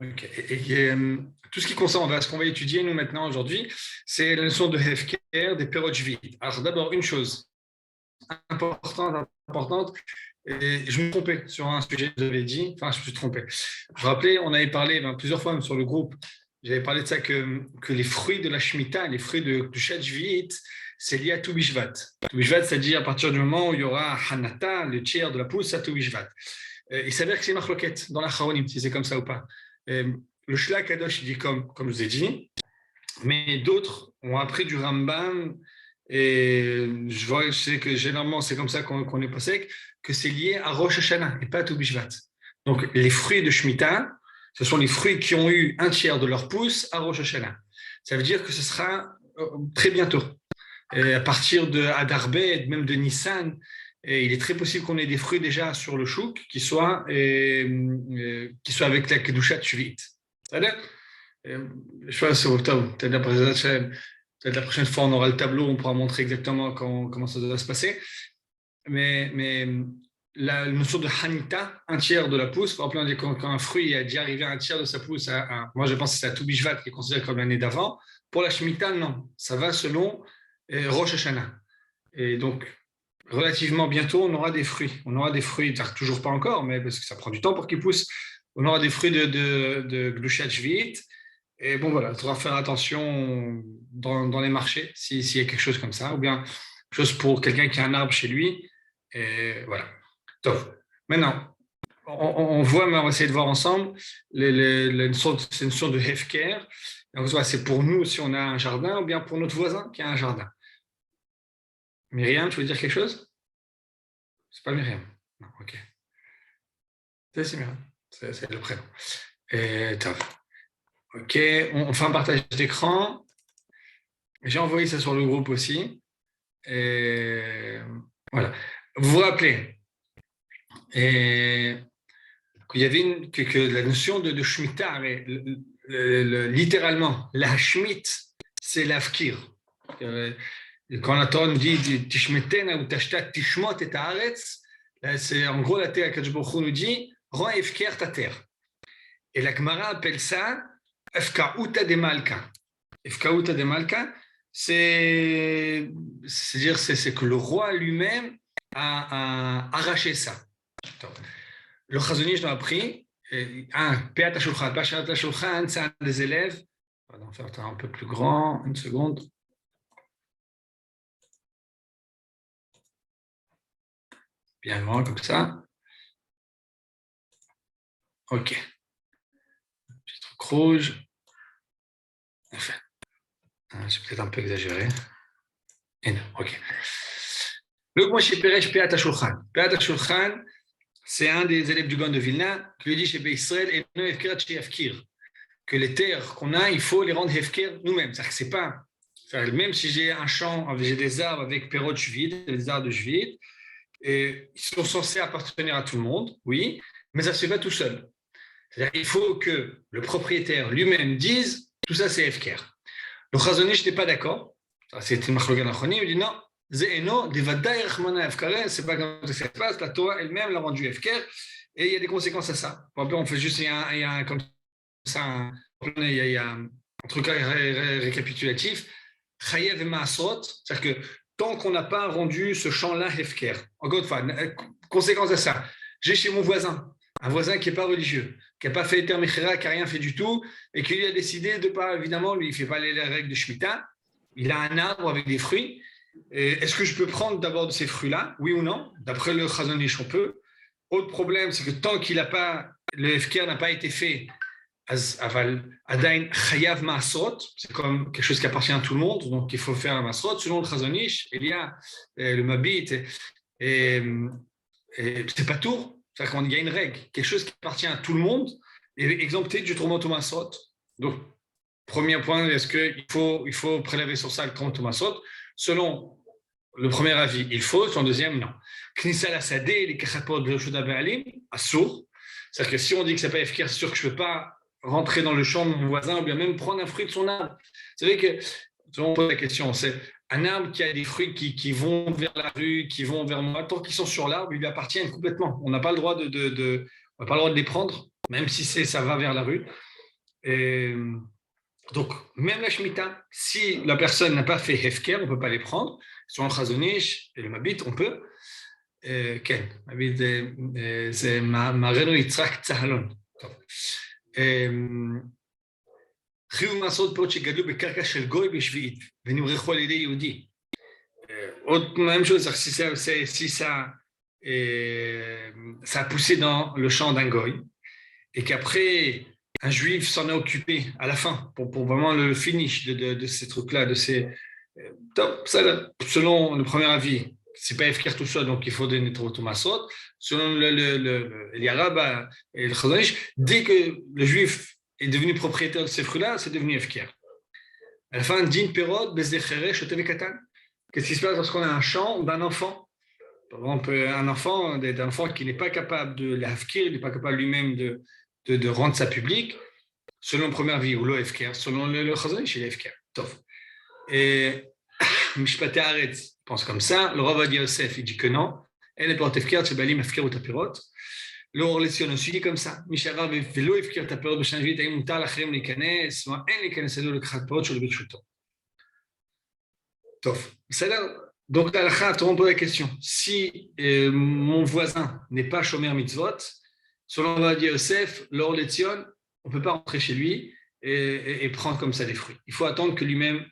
Ok. Tout ce qui concerne ce qu'on va étudier nous maintenant aujourd'hui, c'est la notion de Hefker, des périodes vides. Alors d'abord, une chose importante, et je me trompais sur un sujet que j'avais dit, enfin je me suis trompé. Vous vous rappelez, on avait parlé plusieurs fois même sur le groupe, j'avais parlé de ça que les fruits de la Shemitah, les fruits du Shat Shvi'it, c'est lié à Toubishvat. Toubishvat, c'est-à-dire à partir du moment où il y aura Hanata, le tiers de la pousse, à Toubishvat. Il s'avère que c'est marloquette dans la Charonim, si c'est comme ça ou pas. Le Shla Kadosh, il dit comme je vous ai dit, mais d'autres ont appris du Rambam, et je sais que généralement c'est comme ça qu'on est passé, que c'est lié à Rosh Hashanah et pas à Toubishvat. Donc les fruits de Shemitah, ce sont les fruits qui ont eu un tiers de leur pousse à Rosh Hashanah. Ça veut dire que ce sera très bientôt. Et à partir de Adar Bet, même de Nissan, et il est très possible qu'on ait des fruits déjà sur le chouk qui soient avec la Kedushat Shvit. C'est-à-dire, je sais pas, c'est octobre. Peut-être la prochaine fois, on aura le tableau, on pourra montrer exactement comment ça doit se passer. Mais la notion de Hanita, un tiers de la pousse, par exemple, quand un fruit a déjà arrivé à un tiers de sa pousse, moi je pense que c'est à Toubishvat qui est considéré comme l'année d'avant. Pour la Shemitah, non. Ça va selon Rosh Hashanah. Et donc, relativement bientôt, on aura des fruits. On aura des fruits, toujours pas encore, mais parce que ça prend du temps pour qu'ils poussent. On aura des fruits de Glushat Shvi'it. Et bon, voilà, il faudra faire attention dans les marchés s'il y a quelque chose comme ça, ou bien quelque chose pour quelqu'un qui a un arbre chez lui. Et voilà. Donc, maintenant, on voit, mais on va essayer de voir ensemble c'est une sorte de hefker. Donc, c'est pour nous si on a un jardin, ou bien pour notre voisin qui a un jardin. Myriam, tu veux dire quelque chose? C'est pas Myriam. Non, ok. C'est Myriam. C'est le prénom. Et top. Ok, on fait un partage d'écran. J'ai envoyé ça sur le groupe aussi. Et voilà. Vous vous rappelez qu'il y avait que la notion de Shemitah, littéralement, la Shmit, c'est l'Afkir. Quand la Torah nous dit Tishmetena ou Tashtat Tishmot et Haaretz, c'est en gros la terre, Kadosh Baruch Hu nous dit rends Efker ta terre. Et la Gemara appelle ça Efkaouta de Malka. Efkaouta de Malka, c'est-à-dire c'est que le roi lui-même a arraché ça. Le Chazon Ish nous a appris, Peat HaShulchan, Peat HaShulchan, c'est un des élèves. On va en faire un peu plus grand, une seconde. Bien grand comme ça. Ok. Petit truc rouge. Enfin, j'ai peut-être un peu exagéré. Et non, ok. Le Moshe Peresh Peat HaShulchan. Peat HaShulchan, c'est un des élèves du Gaon de Vilna qui lui dit chez Israël et no Hefkerat chez Hefkir, que les terres qu'on a, il faut les rendre Hefker nous-mêmes. C'est-à-dire que c'est pas. Même si j'ai un champ, j'ai des arbres avec Perot Shvit, des arbres de Shvit, et ils sont censés appartenir à tout le monde, oui, mais ça ne se fait pas tout seul. C'est-à-dire qu'il faut que le propriétaire lui-même dise tout ça c'est Hefker. Le Chazon Ish n'était pas d'accord. C'était une Machlogan Achronim, il dit non. C'est pas comme ça que ça se passe. La Torah elle-même l'a rendu Hefker et il y a des conséquences à ça. Par exemple, on fait juste, il y a comme ça, il y a un truc récapitulatif. Chayev et Maasrot, c'est-à-dire que tant qu'on n'a pas rendu ce champ-là Hefker, encore une fois, conséquence à ça, j'ai chez mon voisin, un voisin qui n'est pas religieux, qui n'a pas fait Eter Mechera, qui n'a rien fait du tout, et qui lui a décidé de pas, évidemment, lui, il ne fait pas les règles de Shemitah, il a un arbre avec des fruits. Est-ce que je peux prendre d'abord de ces fruits-là, oui ou non? D'après le Chazon Ish, on peut. Autre problème, c'est que tant qu'il n'a pas, le FKR n'a pas été fait, Adain Chayav Maasrot, c'est comme quelque chose qui appartient à tout le monde, donc il faut faire un Maasrot. Selon le Chazon Ish, il y a le Mabit, et c'est pas tout. C'est-à-dire qu'il y a une règle, quelque chose qui appartient à tout le monde, est exempté du tourment au Maasrot. Donc, premier point, est-ce qu'il faut prélever sur ça le tourment au Maasrot? Selon le premier avis, il faut. Son deuxième, non. Knissa la sadé, les kachapot de Shuda Baalim, assour. C'est-à-dire que si on dit que c'est pas efficace, c'est sûr que je ne peux pas rentrer dans le champ de mon voisin ou bien même prendre un fruit de son arbre. Vous savez que, on pose la question, c'est un arbre qui a des fruits qui vont vers la rue, qui vont vers moi, tant qu'ils sont sur l'arbre, ils lui appartiennent complètement. On n'a pas le droit on n'a pas le droit de les prendre, même si ça va vers la rue. Donc, même la Shemitah, si la personne n'a pas fait Hefker, on ne peut pas les prendre. Sur le Chazon Ish et le Mabit, on peut. כן, Mabit, c'est Marenu Yitzhak Tzahalon. חיוב מעשרות פירות שגדלו בקרקע של גוי בשביעית ונמרחו על ידי יהודי. Autre même chose, si ça a poussé dans le champ d'un goy et qu'après un juif s'en est occupé à la fin pour vraiment le finish de ces trucs-là, de ces ça, selon le premier avis, c'est pas FKR tout seul, donc il faut donner trop masot. Selon l'Arab et le Chazanish, dès que le juif est devenu propriétaire de ces fruits-là, c'est devenu FKR. À la fin, din perot bezdechere shotev katan. Qu'est-ce qui se passe lorsqu'on a un champ d'un enfant? Par exemple, un enfant qui n'est pas capable de l'afkir, il n'est pas capable lui-même de rendre ça public, selon le premier avis, ou l'OFKR, selon le Chazanish, il est FKR. Et Mishpatei Haaretz pense comme ça, le Rav Ovadia Yosef il dit que non, et les portes FKR, c'est Balim FKR ou Tapirot. Le Or Letzion aussi dit comme ça, Mishavar velo FKR Tapirot b'shanvit, aïm mutar lachem likanes, ou en likanes elo lekchat pirot shel bet shuto. Tof. Donc, la halakha, on pose la question. Si mon voisin n'est pas shomer mitzvot, selon Rav Ovadia Yosef, le Or Letzion, on ne peut pas rentrer chez lui et prendre comme ça des fruits. Il faut attendre que lui-même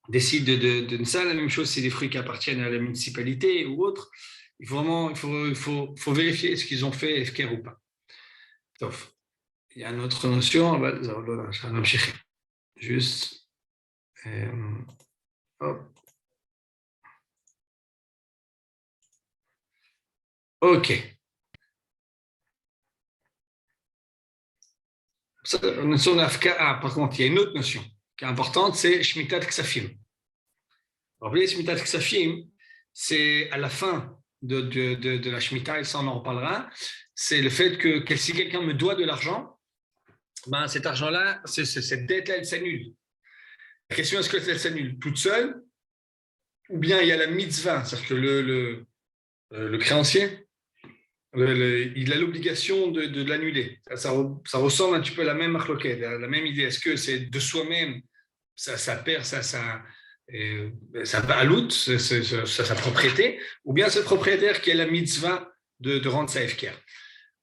décide de ça. La même chose, c'est des fruits qui appartiennent à la municipalité ou autre. Il faut vérifier ce qu'ils ont fait, FKR ou pas. Tof. Il y a une autre notion, juste. Hop. Ok. La notion d'Afka, par contre, il y a une autre notion qui est importante, c'est Shmitat Ksafim. Vous rappelez, Shmitat Ksafim, c'est à la fin de la Shemitah, et ça on en reparlera, c'est le fait que si quelqu'un me doit de l'argent, ben cet argent-là, cette dette-là, elle s'annule. La question, est-ce qu'elle s'annule toute seule, ou bien il y a la mitzvah, c'est-à-dire que le créancier, il a l'obligation de l'annuler. Ça ressemble un petit peu à la même marloquette, la même idée. Est-ce que c'est de soi-même, ça perd sa balout, sa propriété, ou bien c'est le propriétaire qui a la mitzvah de rendre sa FKR.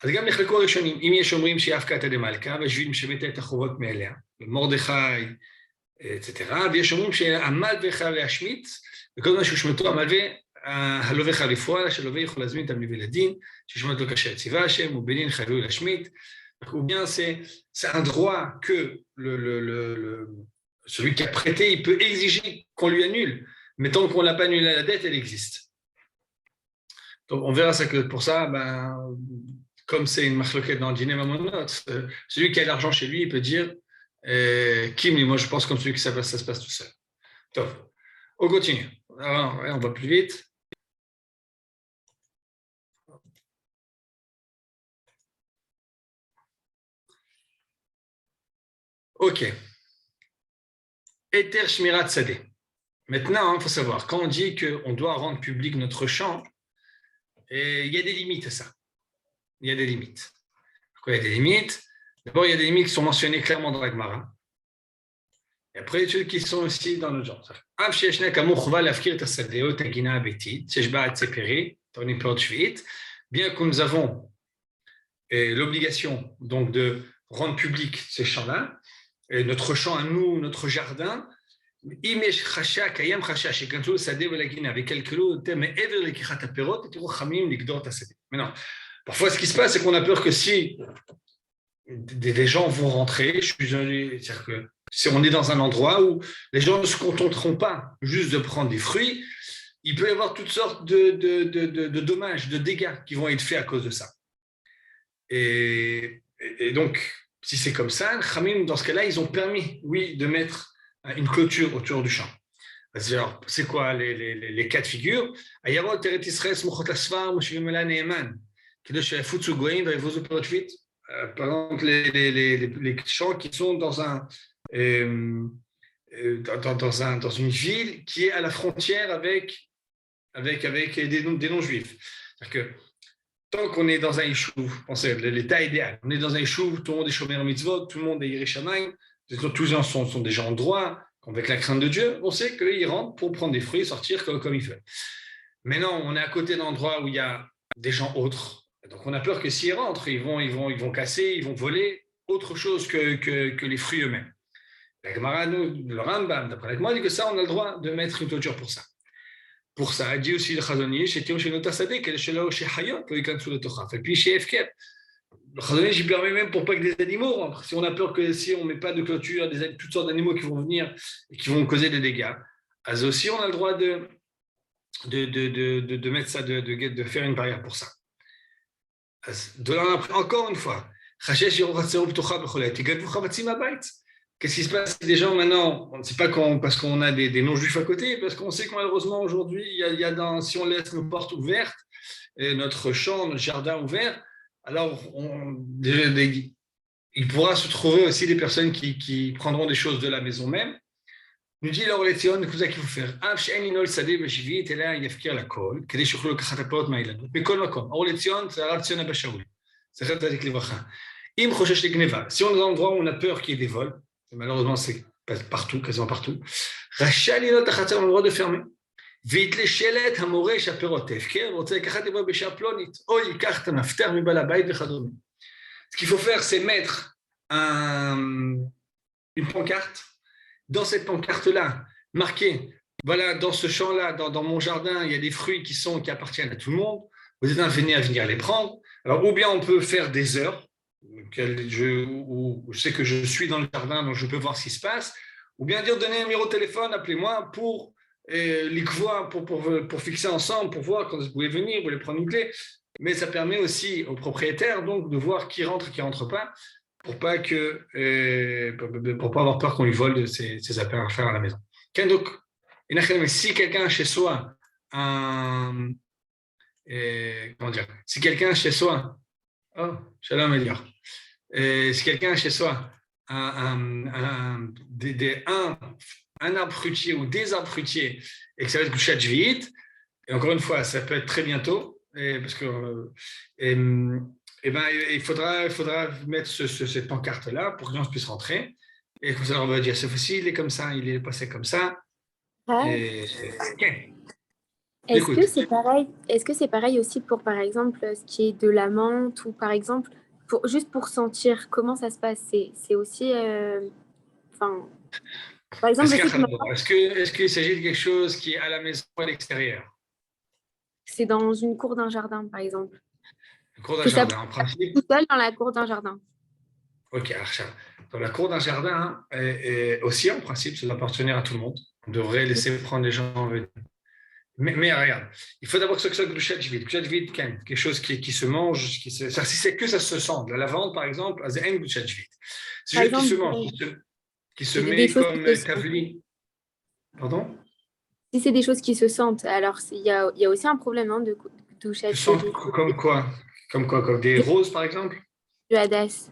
אז גם נחלקו הראשונים, אם יש אומרים שהיא הפקתא דמלכא, ויושבים שמתה את החובות מאליה, מרדכי, etc. ויש אומרים שהמלווה חייב להשמיט, וכל מה שהושמטו המלווה, הלווה חייב לפרוע, שהלווה יכול להזמין את המלווה לדין, ששמט לו כאשר ציווה השם, ובדין חייבו להשמיט. Ou bien c'est un droit que celui qui a prêté, il peut exiger qu'on lui annule, mais tant qu'on ne l'a pas annulé la dette, elle existe. Donc on verra ça que pour ça, comme c'est une marloquette dans le dîner Mamonot, celui qui a l'argent chez lui, il peut dire Kim, moi je pense comme celui qui ça se passe tout seul. Donc, on continue. Alors, on va plus vite. Ok. Eter Shmirat Sadeh. Maintenant, il faut savoir, quand on dit qu'on doit rendre public notre champ, il y a des limites à ça. Il y a des limites. Pourquoi il y a des limites? D'abord, il y a des limites qui sont mentionnées clairement dans la Gemara. Et après, ceux qui sont aussi dans le genre. Bien que nous avons l'obligation donc de rendre public ces champs-là, et notre champ à nous, notre jardin, maintenant, parfois ce qui se passe, c'est qu'on a peur que si des gens vont rentrer, c'est-à-dire que si on est dans un endroit où les gens ne se contenteront pas juste de prendre des fruits, il peut y avoir toutes sortes de dommages, de dégâts qui vont être faits à cause de ça. Et donc, si c'est comme ça, Khamim, dans ce cas-là, ils ont permis, oui, de mettre une clôture autour du champ. Alors, c'est quoi les cas de figure? Ayarot Teret Israël Smuchot Asfar Moshivim Ela Neeman Kedosh Futsu Goyim Vayevozu Perot Shvit. Par exemple, les champs qui sont dans une ville qui est à la frontière avec des non-juifs. C'est-à-dire que tant qu'on est dans un Yishuv, pensez, l'état idéal, on est dans un Yishuv, tout le monde est Shomer Mitzvot, tout le monde est Yerushalayim, tous les gens sont des gens droits, avec la crainte de Dieu, on sait qu'ils rentrent pour prendre des fruits et sortir comme ils veulent. Mais non, on est à côté d'endroits où il y a des gens autres. Donc on a peur que s'ils rentrent, ils vont casser, ils vont voler autre chose que les fruits eux-mêmes. La Gemara, le Rambam, d'après la Gemara, dit que ça, on a le droit de mettre une clôture pour ça. Pour ça, il dit aussi le Chazonier, chez Théo, chez Notasade, qu'elle est chez Lao, chez Hayot, que quand sous le Torah. Et puis chez Efker, le Chazonier, j'y permets même pour pas que des animaux rentrent. Si on a peur que si on ne met pas de clôture, toutes sortes d'animaux qui vont venir et qui vont causer des dégâts, alors aussi, on a le droit de mettre ça, de faire une barrière pour ça. Encore une fois, qu'est-ce qui se passe si des gens maintenant, on ne sait pas parce qu'on a des non-juifs à côté, parce qu'on sait que malheureusement aujourd'hui, si on laisse nos portes ouvertes, et notre champ, notre jardin ouvert, alors il pourra se trouver aussi des personnes qui prendront des choses de la maison même. Nous dit l'or Létion, c'est ça qu'il faut faire. Et là, il y a la colle, que des choses que tu peux pas mais comme or Létion, c'est la ration à Bachaoul. C'est ça que tu as dit. Si on est dans un endroit où on a peur qu'il y ait des vols, et malheureusement c'est partout, quasiment partout, Rachel il a le droit de fermer. Vite les chelet hamoré chaperot efker, on sait qu'il va bêcher plonit. Oh, il carte un after mi balabait de chadom. Ce qu'il faut faire, c'est mettre une pancarte. Dans cette pancarte-là, marqué, voilà, dans ce champ-là, dans mon jardin, il y a des fruits qui appartiennent à tout le monde. Vous êtes invités à venir les prendre. Alors, ou bien on peut faire des heures, où je sais que je suis dans le jardin, donc je peux voir ce qui se passe, ou bien dire, donnez un numéro de téléphone, appelez-moi pour pour fixer ensemble, pour voir quand vous pouvez venir, vous voulez prendre une clé. Mais ça permet aussi aux propriétaires donc, de voir qui rentre et qui ne rentre pas, pour pas avoir peur qu'on lui vole ses affaires à faire à la maison. Donc, si quelqu'un a chez soi si quelqu'un a chez soi, shalom Elior, si quelqu'un a chez soi un arbre fruitier ou des arbres fruitiers et que ça va être Gushat Shvi'it, et encore une fois, ça peut être très bientôt, parce que il faudra mettre cette pancarte-là pour que les gens puissent rentrer. Et comme ça, on va dire, ce fois-ci, il est comme ça, il est passé comme ça. Ouais. Est-ce que c'est pareil aussi pour, par exemple, ce qui est de la menthe ou, par exemple, juste pour sentir comment ça se passe, c'est aussi... par exemple, est-ce qu'il s'agit de quelque chose qui est à la maison ou à l'extérieur? C'est dans une cour d'un jardin, par exemple. Une cour d'un jardin, en principe. Tout seul dans la cour d'un jardin. Ok, dans la cour d'un jardin, aussi, en principe, ça doit appartenir à tout le monde. On devrait laisser prendre les gens. Mais regarde, il faut d'abord que ce soit Gushat Shvi'it. Gushat Shvi'it, quelque chose qui se mange, si c'est que ça se sent. La lavande, par exemple, c'est un Gushat Shvi'it. C'est juste qui se mange, qui se met comme tavli. Pardon? Si c'est des choses qui se sentent, alors il y a aussi un problème de Gushat Shvi'it. Comme quoi? Comme des roses, par exemple? Du hadas.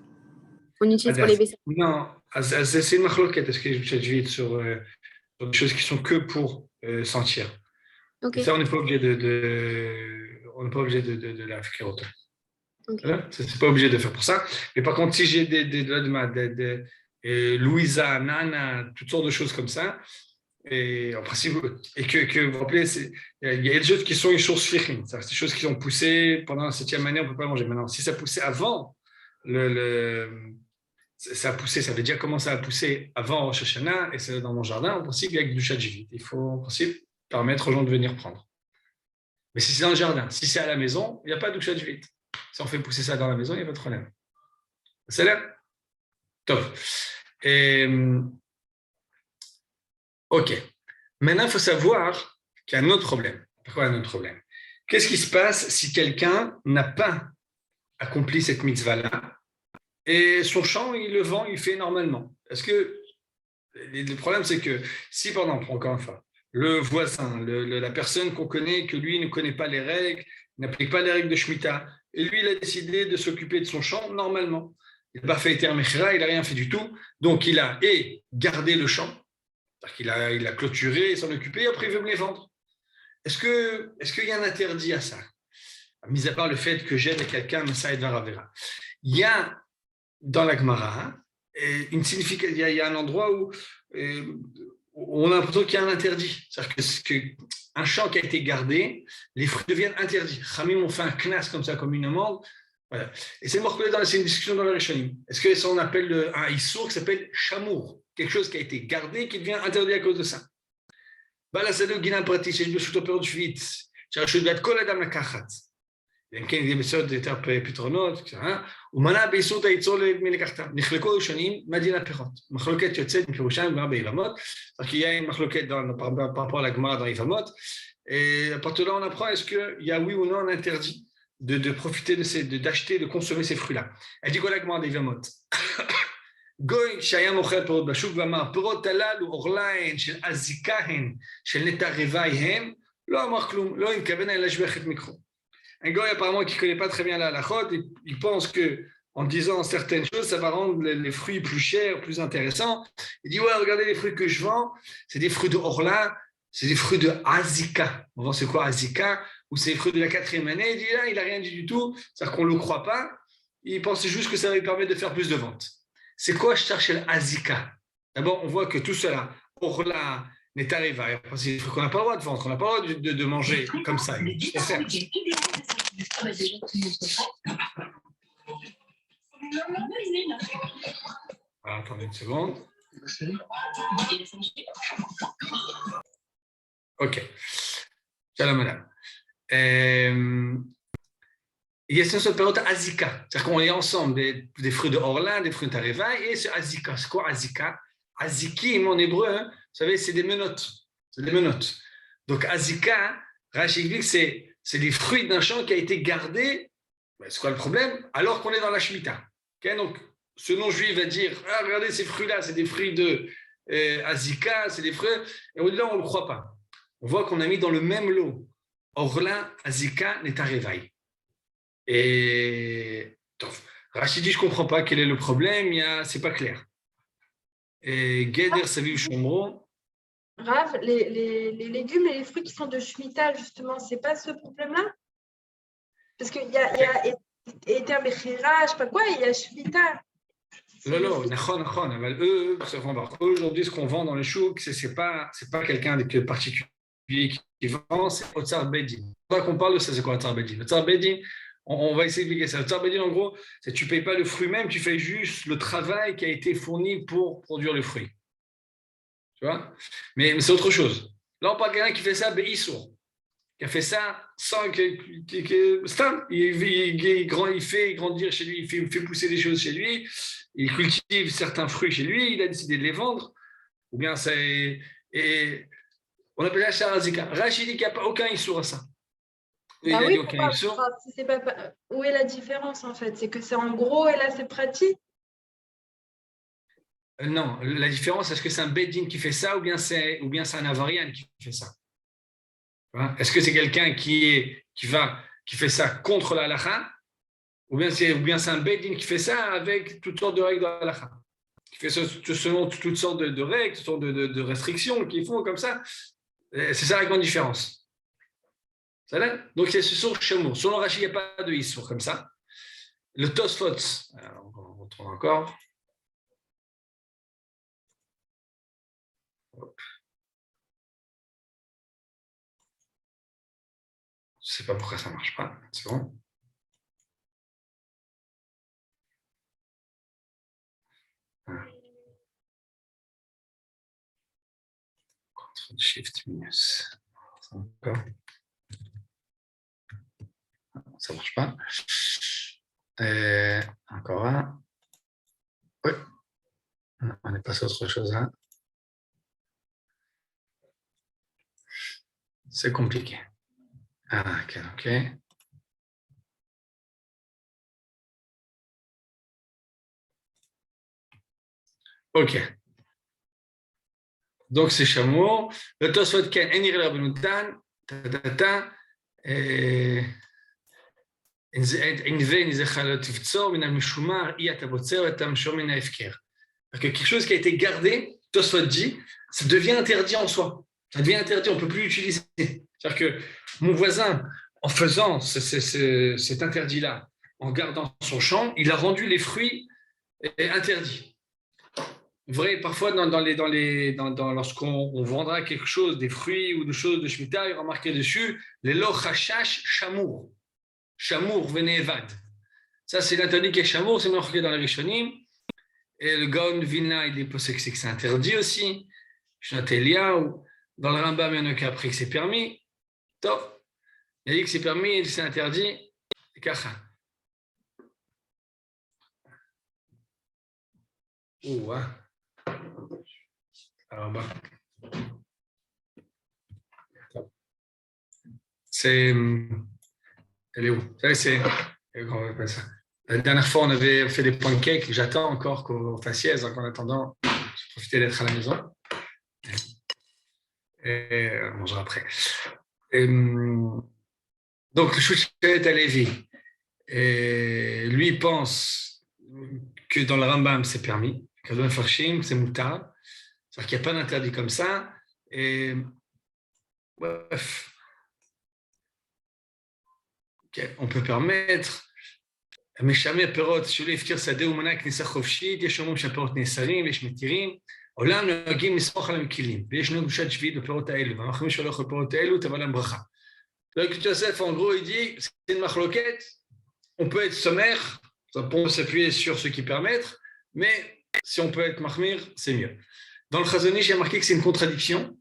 On utilise pour les vaisselles. Non, c'est une machloquette, est-ce que Gushat Shvi'it sur des choses qui sont que pour sentir. Okay. Ça, on n'est pas obligé de la faire autant. Okay. Voilà, c'est pas obligé de faire pour ça. Mais par contre, si j'ai des Louisa, Nana, toutes sortes de choses comme ça, et en principe, et que vous vous rappelez, il y a des choses qui sont une chose fichine, c'est des choses qui sont poussées pendant la 7e année, on ne peut pas manger. Maintenant, si ça poussait avant, ça a poussé, ça avait déjà commencé à pousser avant Rosh Hashanah, et c'est dans mon jardin, en principe, il y a du Gushat Shvi'it. Il faut, en principe, permettre aux gens de venir prendre. Mais si c'est dans le jardin, si c'est à la maison, il n'y a pas de Gushat Shvi'it. Si on fait pousser ça dans la maison, il n'y a pas de problème. C'est là? Top. Ok. Maintenant, il faut savoir qu'il y a un autre problème. Pourquoi un autre problème? Qu'est-ce qui se passe si quelqu'un n'a pas accompli cette mitzvah-là et son champ, il le vend, il fait normalement? Est-ce que le problème, c'est que si, par exemple, encore une fois, le voisin, la personne qu'on connaît, que lui ne connaît pas les règles, n'applique pas les règles de Shemitah, et lui, il a décidé de s'occuper de son champ normalement. Il n'a pas fait Eter Mechira, il n'a rien fait du tout. Donc, il a gardé le champ, c'est-à-dire qu'il a clôturé, il s'en occupé, et après, il veut me les vendre. Est-ce qu'il y a un interdit à ça? mis à part le fait que j'aide quelqu'un, mais ça aide Varavera. Il y a dans la Gemara une signification, il y a un endroit où on a l'impression qu'il y a un interdit. C'est-à-dire qu'un champ qui a été gardé, les fruits deviennent interdits. Khamim ont fait un knas comme ça, comme une amende. Voilà. Et c'est une discussion dans le Rishonim. Est-ce que ça on appelle un issour qui s'appelle chamour, quelque chose qui a été gardé qui devient interdit à cause de ça. Balasado Guinan Prati, c'est le chutopeur du vite. C'est un kol adam לקחת. אם כן, זה בסוד יותר פתרונות, ומנע באיסור היצור מלקחתה. נחלקו ראשונים, מה דין הפירות? מחלוקת יוצאת מפירושם גמרא ביבמות, כי il y a une מחלוקת par rapport à la Gemara dans Yvamot. Et à partir de là, on apprend est-ce qu'il y a oui ou non un interdit de profiter d'acheter, de consommer ces fruits-là. Elle dit quoi la Gemara d'Yvamot? גוי שהיה מוכר פירות בשוק ואמר, פירות הללו אורלה הן של אזיקה הן, של נטע רווי הן, לא אמר כלום, לא התכוון אלא להשביח את מקרו. Un gars apparemment qui ne connaît pas très bien la halachot, il pense qu'en disant certaines choses, ça va rendre les fruits plus chers, plus intéressants. Il dit, ouais, regardez les fruits que je vends, c'est des fruits de Orla, c'est des fruits de Azika. On vend c'est quoi Azika? Ou c'est des fruits de la 4e année. Il dit, là, il n'a rien dit du tout, c'est-à-dire qu'on ne le croit pas. Il pensait juste que ça va lui permettre de faire plus de ventes. C'est quoi je cherche l'Azika? D'abord, on voit que tout cela, Orla, n'est arrivé. C'est des fruits qu'on n'a pas le droit de vendre, qu'on n'a pas le droit de manger comme ça. Alors, attendez une seconde. Ok. Shalom, madame. Il y a ce période Azika. C'est-à-dire qu'on est ensemble des fruits de Orlin, des fruits de Tareva, et ce Azika. C'est quoi Azika? Azikim en hébreu, hein, vous savez, c'est des menottes. C'est des menottes. Donc Azika, Rashi dit que c'est les fruits d'un champ qui a été gardé. Ben, c'est quoi le problème? Alors qu'on est dans la Shemitah. Okay, donc, ce non-juif va dire, ah, regardez ces fruits-là, c'est des fruits de Azika, c'est des fruits. Et au delà, on ne le croit pas. On voit qu'on a mis dans le même lot Orlin, Azika, Netarevaï. Et Rashi dit, je ne comprends pas quel est le problème, c'est pas clair. Et Geder, Saviv, Shomron. Rav, les légumes et les fruits qui sont de Shemitah, justement, c'est pas ce problème-là? Parce qu'il y a Eter Bechira, je sais pas quoi, il y a Shemitah. Non, mais eux, aujourd'hui, ce qu'on vend dans les choux, c'est pas quelqu'un de particulier qui vend, c'est Otsar Bedin. C'est pas qu'on parle de ça, c'est quoi Otsar Bedin? Otsar Bedin, on va essayer d'expliquer ça. Otsar Bedin, en gros, c'est que tu ne payes pas le fruit même, tu fais juste le travail qui a été fourni pour produire le fruit. Tu vois? Mais c'est autre chose. Là, on parle de quelqu'un qui fait ça, Beissour, qui a fait ça sans il fait grandir chez lui, il fait pousser des choses chez lui, il cultive certains fruits chez lui, il a décidé de les vendre, ou bien c'est. Et on appelle ça Azika. Rachid dit qu'il n'y a pas aucun issour à ça. Ah oui, c'est pas, où est la différence en fait? C'est que c'est en gros et là c'est pratique? Non, la différence, est-ce que c'est un Beddin qui fait ça ou bien c'est un Avarian qui fait ça? Est-ce que c'est quelqu'un qui fait ça contre la halakha ou bien c'est un Beddin qui fait ça avec toutes sortes de règles de la halakha, qui fait ça selon toutes sortes de règles, toutes sortes de restrictions qu'ils font comme ça? C'est ça la grande différence. Donc c'est sur Shamour. Selon Rashi, il n'y a pas de Issour comme ça. Le Tosfot, on retrouve encore. Hop. Je ne sais pas pourquoi ça ne marche pas. C'est bon. Shift minus. Encore. Ça ne marche pas. Encore un. Oui. On est passé à autre chose là. C'est compliqué. Ah, ok. Ok. Donc c'est Shamour. Le Tosfot Ken Enir Rabbenutan, quelque chose qui a été gardé, Tosfot dit, ça devient interdit en soi. Ça devient interdit, on ne peut plus l'utiliser. C'est-à-dire que mon voisin, en faisant cet interdit-là, en gardant son champ, il a rendu les fruits interdits. Vous voyez, parfois, lorsqu'on vendra quelque chose, des fruits ou des choses de Shemitah, il y aura marqué dessus les lo chashash shamour. Shamour venevad. Ça, c'est l'interdit qui est shamour, c'est marqué dans les Rishonim. Et le Gaon de Vilna, il est pensé que c'est interdit aussi. Shnat Eliyahu. Dans le Rambam, il y en a qui a appris que c'est permis. Top. Il a dit que c'est permis et c'est interdit. Kacha. Oh, hein. Alors, bah. C'est. Elle est où? C'est. Comment on appelle ça? La dernière fois, on avait fait des pancakes. J'attends encore qu'on fasse sieste. Donc, en attendant, j'ai profité d'être à la maison. Et on mangera après. Donc, le Chouchet Alevi, lui pense que dans le Rambam, c'est permis. Kadon Farshim, c'est moutar. C'est-à-dire qu'il n'y a pas d'interdit comme ça. Et bref. Okay. On peut permettre. משמר פירות שלא הפקיר שדה ומנה כניסה חופשית, יש אומרים שהפירות נאסרים ויש מתירים, עולם נוהגים לסמוך על המקילים, ויש לנו קדושת שביעית בפירות האלו, ואנחנו שלא אוכל פירות האלו, תבוא להם ברכה. Donc Yosef, en gros, il dit, c'est une marloquette, on peut être sommaire, ça peut s'appuyer sur ce qui permettent, mais si on peut être mahmir, c'est mieux. Dans le Chazon Ish, il y a marqué que c'est une contradiction,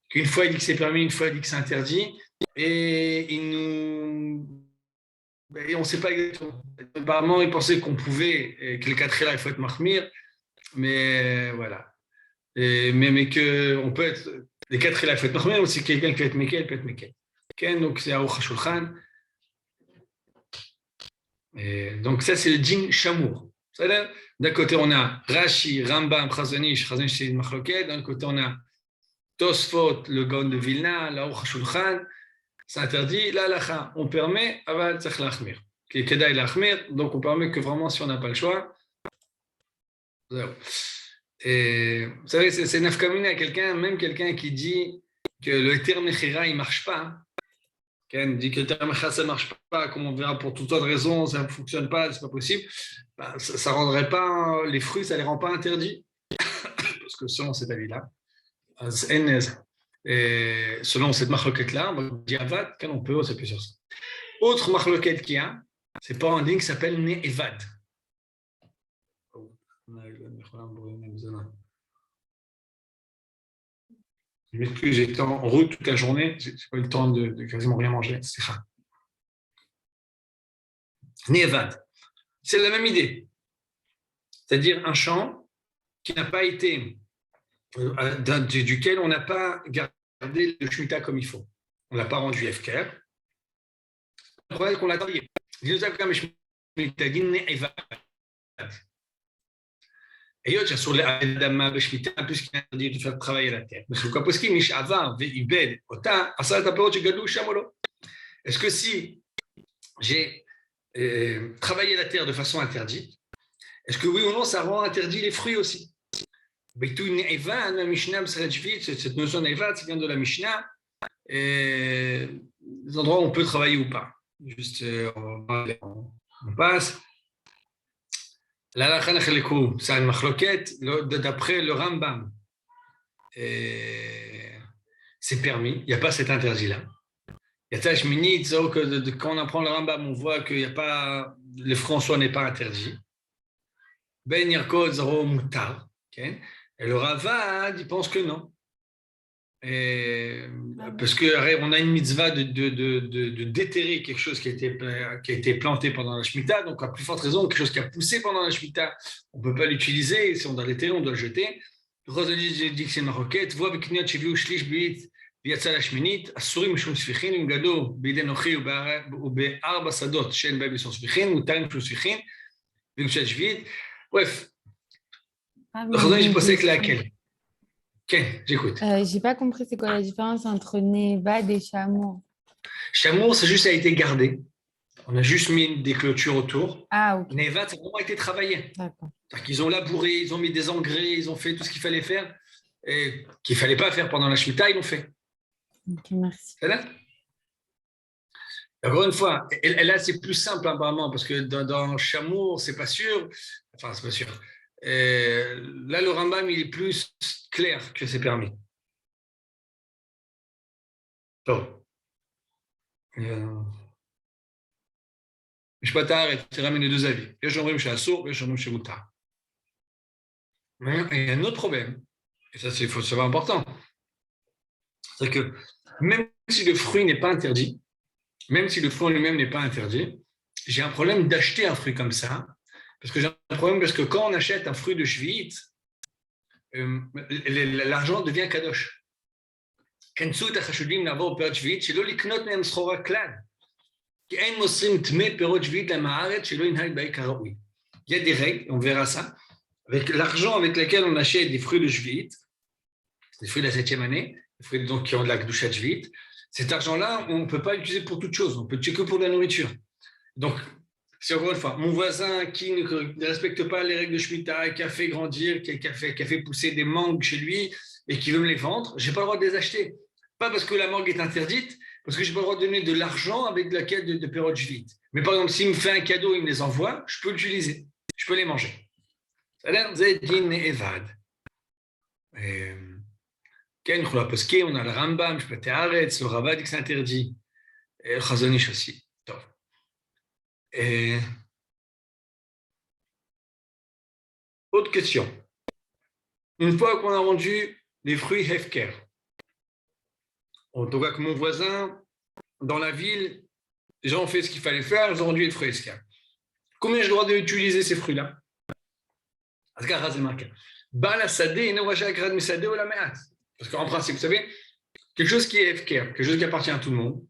qu'une fois il dit que c'est permis, une fois il dit que c'est interdit, et il nous... Et on ne sait pas exactement. Apparemment, ils pensaient qu'on pouvait, que le 4 là, il faut être mahmir, mais voilà. Mais qu'on peut être, les 4 là, il faut être mahmir, ou si quelqu'un qui peut être mekel, peut être mekel. Okay, donc, c'est Aruch HaShulchan. Donc, ça, c'est le din shamour. D'un côté, on a Rashi, Rambam, Chazon Ish, c'est une machloket. D'un côté, on a Tosfot, le Gaon de Vilna, l'Aruch HaShulchan. C'est interdit, là, on permet, aval tzach lachmir. Kedai lachmir, donc on permet que vraiment, si on n'a pas le choix. Et, vous savez, c'est nafkamina à quelqu'un, même quelqu'un qui dit que le terme mechira, il ne marche pas. Quelqu'un dit que le terme mechira, ça ne marche pas, comme on verra pour toute autre raison, ça ne fonctionne pas, ce n'est pas possible. Ben, ça ne rendrait pas, les fruits, ça ne les rend pas interdits. Parce que selon cet avis-là, et selon cette marloquette-là, on dit Avad, quand on peut s'appuyer sur ça. Autre marloquette qu'il y a, c'est pas un ding qui s'appelle Ne'evad. Je m'excuse, j'étais en route toute la journée, j'ai pas eu le temps de quasiment rien manger. C'est ça. Ne'evad, c'est la même idée. C'est-à-dire un champ qui n'a pas été duquel on n'a pas gardé le Shemitah comme il faut. On ne l'a pas rendu FKR. Le problème est qu'on l'a travaillé. Et sur l'Adama, le Shemitah, puisqu'il a dit de faire travailler la terre. Est-ce que si j'ai travaillé la terre de façon interdite, est-ce que oui ou non, ça rend interdit les fruits aussi? Cette notion d'Evad, ça vient de la Mishnah, les endroits où on peut travailler ou pas. Juste, on passe. La c'est une machloquette, d'après le Rambam. C'est permis, il n'y a pas cet interdit-là. Il y a tâche minute, quand on apprend le Rambam, on voit que le François n'est pas interdit. Ben Yerkod Zaro Moutar. Et le Ravad, il pense que non. Parce qu'on a une mitzvah de déterrer quelque chose qui a été planté pendant la Shemitah, donc à plus forte raison, quelque chose qui a poussé pendant la Shemitah, on ne peut pas l'utiliser, si on doit le déterrer, on doit le jeter. Rosali dit que c'est une maroquette, voit avec Kniot Cheviou Shlish B'it, Viatza la Shminit, Asurim Mishum Sfichin, Imgado, Bidenochi ou Be'arba Sadot, Shen Babi Son Sfichin, Mutarim Mishum Sfichin, Vigushat Shvit. Bref. Rosali, j'ai pensé que laquelle? Ok, j'écoute. J'ai pas compris c'est quoi la différence entre Ne'evad et Shamour. Shamour, c'est juste ça a été gardé. On a juste mis des clôtures autour. Ah, ok. Ne'evad, ça a vraiment été travaillé. D'accord. C'est-à-dire qu'ils ont labouré, ils ont mis des engrais, ils ont fait tout ce qu'il fallait faire et qu'il ne fallait pas faire pendant la Shemitah, ils l'ont fait. Ok, merci. C'est là? Encore une fois, et là, c'est plus simple apparemment, parce que dans Chamour, c'est pas sûr. Enfin, c'est pas sûr. Là, le Rambam, il est plus clair que c'est permis. Bon. Je m'arrête, tu ramènes les deux avis. יש אומרים שאסור, ויש אומרים שמותר. Mais il y a un autre problème, et ça, c'est faut savoir important. C'est que même si le fruit n'est pas interdit, même si le fruit en lui-même n'est pas interdit, j'ai un problème d'acheter un fruit comme ça, parce que j'ai un problème parce que quand on achète un fruit de Shvi'it, l'argent devient kadosh. כנסו את החשודים לעבור פרט שביעית, שלא לקנות מהם סחורה כלל. כי אין מוסרים טמא פירות שביעית לעם הארץ, שלא ינהג בה כראוי. Il y a des règles, on verra ça, avec l'argent avec lequel on achète des fruits de Shvi'it, des fruits de la 7e année, des fruits donc, qui ont de la Kedusha de Shvi'it, cet argent-là, on ne peut pas l'utiliser pour toute chose, on peut l'utiliser que pour de la nourriture. Donc, c'est encore une fois, mon voisin qui ne respecte pas les règles de Shemitah, qui a fait grandir, qui a fait pousser des mangues chez lui et qui veut me les vendre, je n'ai pas le droit de les acheter. Pas parce que la mangue est interdite, parce que je n'ai pas le droit de donner de l'argent avec laquelle de période Shvi'it. Mais par exemple, s'il me fait un cadeau, il me les envoie, je peux l'utiliser, je peux les manger. C'est-à-dire, Zedin et Evad. Ken, on a le Rambam, je peux le Ravad dit que c'est interdit. Et le Chazon Ish aussi. Et... Autre question. Une fois qu'on a rendu les fruits Hefker, en tout cas que mon voisin, dans la ville, les gens ont fait ce qu'il fallait faire, ils ont rendu les fruits Hefker. Combien j'ai le droit d'utiliser ces fruits-là? Parce qu'en principe, vous savez, quelque chose qui est Hefker, quelque chose qui appartient à tout le monde,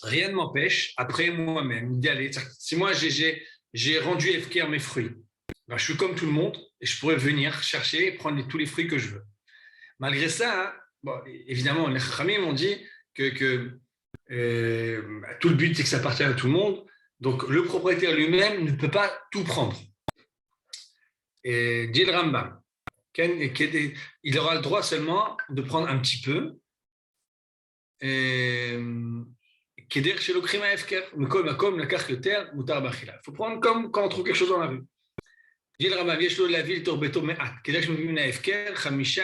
rien ne m'empêche, après moi-même, d'y aller. Si moi, j'ai rendu Hefker mes fruits, ben, je suis comme tout le monde et je pourrais venir chercher et prendre tous les fruits que je veux. Malgré ça, hein, bon, évidemment, les Chachamim ont dit que tout le but, c'est que ça appartient à tout le monde. Donc, le propriétaire lui-même ne peut pas tout prendre. Et dit le Rambam, il aura le droit seulement de prendre un petit peu. Il faut prendre comme quand on trouve quelque chose dans la rue. dit le Rambam, יש לו להביא לתוך ביתו מעט, כדאי שמביא מן ההפקר 5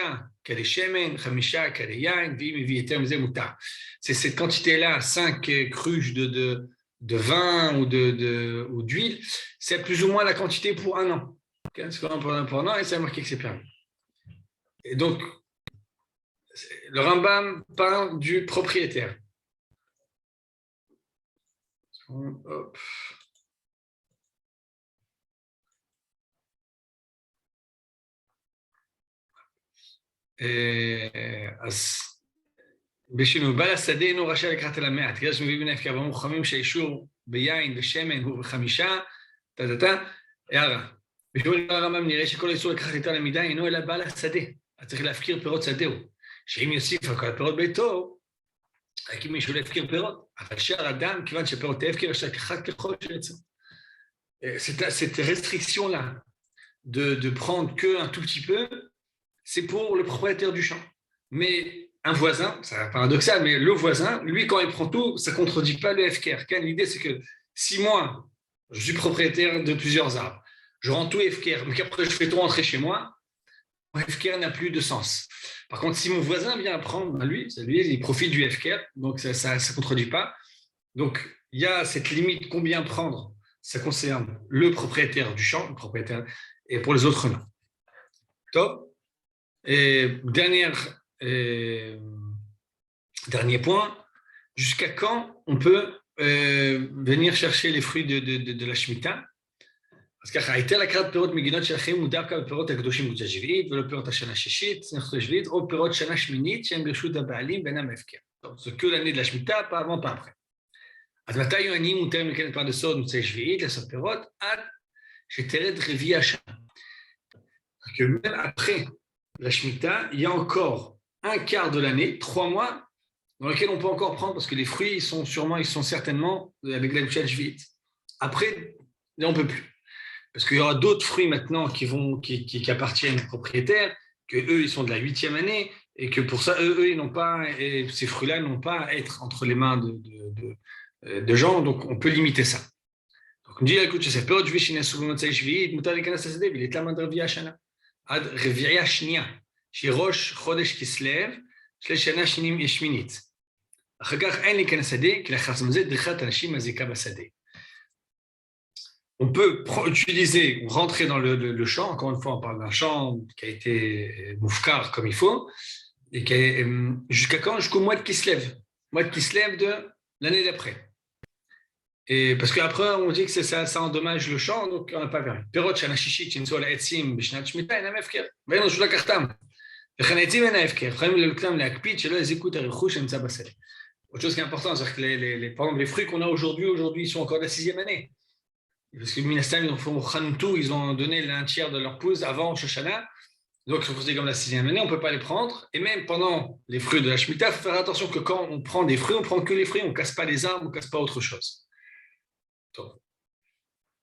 כלי שמן, 5 כלי יין, ואם מביא יותר מזה מותר. C'est cette quantité-là, 5 cruches de vin ou d'huile, c'est plus ou moins la quantité pour un an. C'est pour un an et c'est marqué que c'est permis. Et donc, le Rambam parle du propriétaire. Hop. אז בשינוי, בעל השדה אינו רשאי לקחת אל המעט, כדאי שמביא מן ההפקר, ואמרו חכמים שהאישור ביין ושמן הוא ב5, הערה. בשביל הרמב"ם נראה שכל האיסור לקחת יותר למידה אינו אלא בעל השדה, אז צריך להפקיר פירות שדהו, שאם יוסיף על כל פירות ביתו, רק אם מישהו להפקיר פירות, אבל שאר אדם, כיוון שפירות ההפקר יש לקחת ככל שיצא. Cette restriction-là de prendre qu'un tout petit peu, c'est pour le propriétaire du champ. Mais un voisin, c'est paradoxal, mais le voisin, lui, quand il prend tout, ça ne contredit pas le Hefker. L'idée, c'est que si moi, je suis propriétaire de plusieurs arbres, je rends tout Hefker, mais qu'après je fais tout rentrer chez moi, mon Hefker n'a plus de sens. Par contre, si mon voisin vient prendre, ben lui, il profite du Hefker, donc ça ne contredit pas. Donc, il y a cette limite, combien prendre, ça concerne le propriétaire du champ, le propriétaire, et pour les autres, non. Top. Et dernier point, jusqu'à quand on peut venir chercher les fruits de la Shemitah? אז ככה, היתר לקחת פירות מגינות שלכם הוא דווקא בפירות הקדושים קבוצה שביעית, ולא פירות השנה השישית, צנחת השביעית, או פירות שנה שמינית שהם ברשות הבעלים ואינם הפקר. זה que l'année de la Shemitah, pas avant, pas après. אז מתי יהיו עניים מותרים לקחת פרת הסוד מוצאי שביעית, לעשות פירות, עד שתרד רביעי השנה. que même après la Shemitah, il y a encore un quart de l'année, 3 mois, dans lesquels on peut encore prendre, parce que les fruits, ils sont certainement avec la Kedusha Shvi'it. Après, là, on ne peut plus. Parce qu'il y aura d'autres fruits maintenant qui appartiennent aux propriétaires, que eux, ils sont de la 8e année, et que pour ça, eux ils n'ont pas, et ces fruits-là n'ont pas à être entre les mains de gens, donc on peut limiter ça. Donc on dit, écoute, je sais pas, je vais chez Nesou, Motsai Shvi'it, Mutar Likanas Hasadeh, il est là, Mad Revi'a Shana. Ad Revi'a Shnia, Shirosh Chodesh Kislev, Shleshana Shinim Yeshminit. אחר כך אין להיכנס שדה, כי לחסם זה דריכת אנשים מזיקה בשדה. On peut utiliser, rentrer dans le champ, encore une fois on parle d'un champ qui a été moufkar comme il faut, et qui est, jusqu'à quand? Jusqu'au mois de Kislev de l'année d'après. Et parce qu'après on dit que ça endommage le champ, donc on n'a pas permis. פירות שהנשישית שנשאו על העצים בשנת שמיטה אינם הפקר, ואין רשות לקחתם. וכן העצים אינם הפקר, יכולים לכולם להקפיד שלא יזיקו את הרכוש שנמצא בשדה. Autre chose qui est importante, c'est que par exemple, les fruits qu'on a aujourd'hui, ils sont encore de la 6e année. Parce que Minastam, ils ont fait au Khantou, ils ont donné un tiers de leur pousse avant Shoshana. Donc, ils sont considérés comme la 6e année, on ne peut pas les prendre. Et même pendant les fruits de la Shemitah, il faut faire attention que quand on prend des fruits, on ne prend que les fruits, on ne casse pas les arbres, on ne casse pas autre chose. Donc,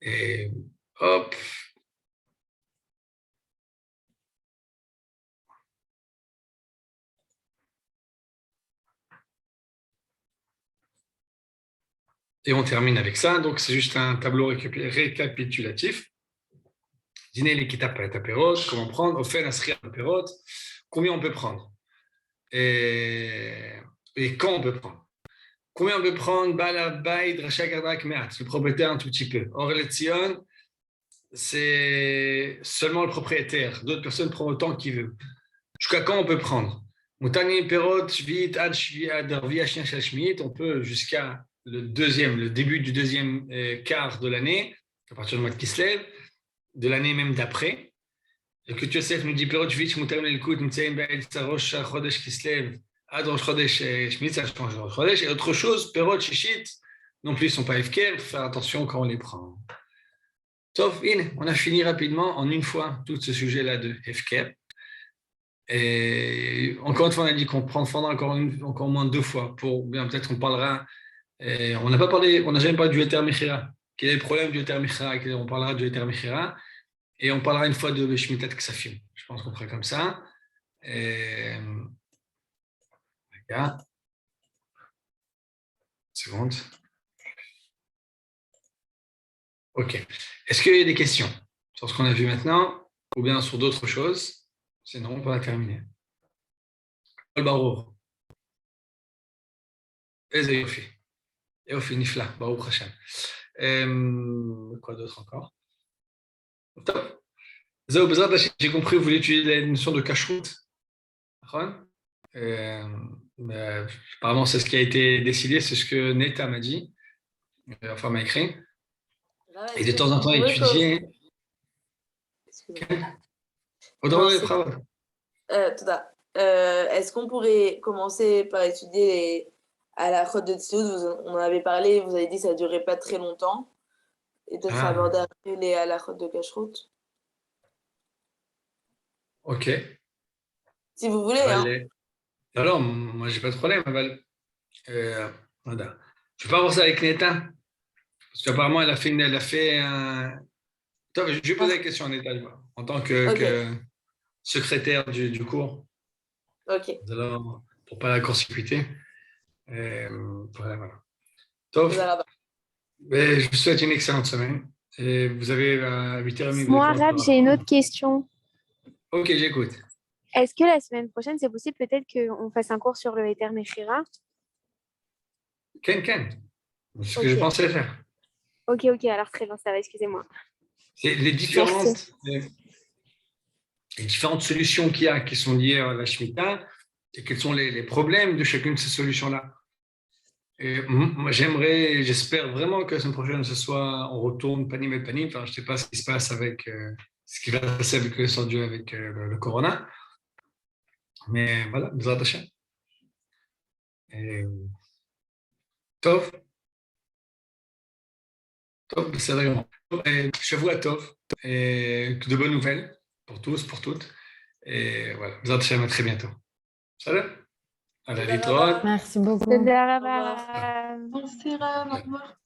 et hop. Et on termine avec ça. Donc, c'est juste un tableau récapitulatif. Dîner les kitab et apérot, comment prendre, offert asrir apérot, combien on peut prendre et quand on peut prendre. Combien on peut prendre Balabay, Dracha Gardak Meat, le propriétaire un tout petit peu. Or, le Tzion, c'est seulement le propriétaire. D'autres personnes prennent autant qu'ils veulent. Jusqu'à quand on peut prendre Moutani Perot, Shvit, Ad Shviad, Arvia, Shien, Shmit, on peut jusqu'à le début du deuxième quart de l'année, à partir du mois de Kislev, de l'année même d'après. Et que Yosef nous dit Perot Shvit, Moutarem Elkout, Mtseim Ba'el Tsarosh, Chodesh Kislev, Ad Rosh Chodesh, Shmit, Rosh Chodesh, et autre chose, Perot Shishit, non plus, ils ne sont pas FKR, il faut faire attention quand on les prend. Sauf, on a fini rapidement en une fois tout ce sujet-là de FKR. Et encore une fois, on a dit qu'on prendra encore au moins 2 fois. Bien, peut-être qu'on parlera. On n'a jamais parlé du Heter Mechira. Quel est le problème du Heter Mechira? On parlera du Heter Mechira. Et on parlera une fois de Shmitat Ksafim. Je pense qu'on fera comme ça. Regarde. Seconde. Ok. Est-ce qu'il y a des questions sur ce qu'on a vu maintenant ou bien sur d'autres choses? Sinon, on peut la terminer. Baruch. Eze Yofi. Yofi Nifla. Baruch Hashem. Quoi d'autre encore? Top. Zéo Bezrat, j'ai compris, vous voulez utiliser la notion de kashrut. Apparemment, c'est ce qui a été décidé, c'est ce que Neta m'a dit, enfin m'a écrit. Et de temps en temps, étudier. Est-ce qu'on pourrait commencer par étudier à la Chod de Tzilout? On en avait parlé, vous avez dit que ça ne durait pas très longtemps. Et peut-être aborder après les à la Chod de Kashrut. Ok. Si vous voulez. Hein. Alors, moi, j'ai pas de problème. Voilà. Je ne vais pas voir ça avec Neta. Parce qu'apparemment, elle a fait un. Attends, je vais poser la question à Neta, en tant que secrétaire du cours. Ok. Alors, pour ne pas la court-circuiter. Voilà. Top. Je vous souhaite une excellente semaine. Et vous avez à 8h30. Moi, Rab, j'ai une autre question. Ok, j'écoute. Est-ce que la semaine prochaine, c'est possible peut-être qu'on fasse un cours sur le Heter Mechira? Ken. C'est ce que je pensais faire. Ok, alors très bien, ça va, excusez-moi. C'est les différentes solutions qu'il y a qui sont liées à la Shemitah et quels sont les problèmes de chacune de ces solutions-là. Et moi, j'espère vraiment que la semaine prochaine, on retourne panim et panim. Enfin, je ne sais pas ce qui se passe avec ce qui va se passer avec le Dieu, avec le Corona. Mais voilà, Bezrat Hashem. Tov, c'est vraiment. Shavua Tov, et de bonnes nouvelles pour tous, pour toutes. Et voilà, Bezrat Hashem, à très bientôt. Salut. À la litrote. Merci beaucoup. Au revoir. Merci, Rab. Au revoir.